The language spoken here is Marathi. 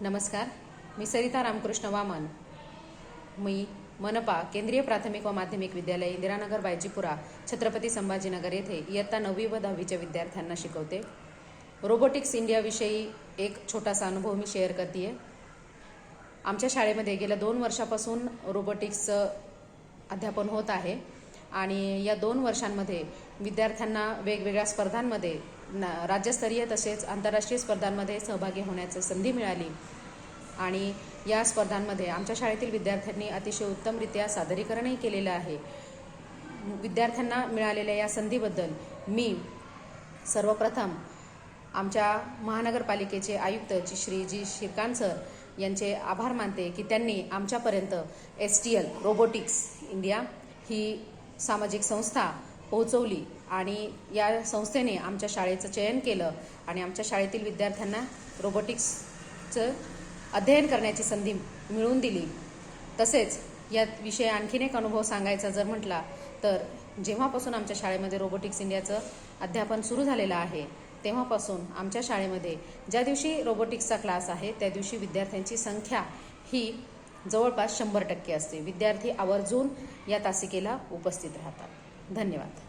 नमस्कार, मी सरिता रामकृष्ण वामन. मी मनपा केंद्रीय प्राथमिक व माध्यमिक विद्यालय इंदिरानगर बायजीपुरा छत्रपती संभाजीनगर येथे इयत्ता 9वी व 10वीच्या विद्यार्थ्यांना शिकवते. रोबोटिक्स इंडियाविषयी एक छोटासा अनुभव मी शेअर करते. आमच्या शाळेमध्ये गेल्या 2 वर्षापासून रोबोटिक्सचं अध्यापन होत आहे आणि या 2 वर्षांमध्ये विद्यार्थ्यांना वेगवेगळ्या स्पर्धांमध्ये राज्यस्तरीय तसेच आंतरराष्ट्रीय स्पर्धांमध्ये सहभागी होण्याची संधी मिळाली आणि या स्पर्धांमध्ये आमच्या शाळेतील विद्यार्थ्यांनी अतिशय उत्तमरित्या सादरीकरणही केलेलं आहे. विद्यार्थ्यांना मिळालेल्या या संधीबद्दल मी सर्वप्रथम आमच्या महानगरपालिकेचे आयुक्त श्री जी श्रीकांत सर यांचे आभार मानते की त्यांनी आमच्यापर्यंत STL रोबोटिक्स इंडिया ही सामाजिक संस्था पोहोचवली आणि या संस्थेने आमच्या शाळेचं चयन केलं आणि आमच्या शाळेतील विद्यार्थ्यांना रोबोटिक्सचं अध्ययन करण्याची संधी मिळवून दिली. तसेच या विषयी आणखीन एक अनुभव सांगायचा जर म्हटला तर जेव्हापासून आमच्या शाळेमध्ये रोबोटिक्स इंडियाचं अध्यापन सुरू झालेलं आहे तेव्हापासून आमच्या शाळेमध्ये ज्या दिवशी रोबोटिक्सचा क्लास आहे त्या दिवशी विद्यार्थ्यांची संख्या ही जवळपास 100% असते. विद्यार्थी आवर्जून या तासिकेला उपस्थित राहतात. धन्यवाद.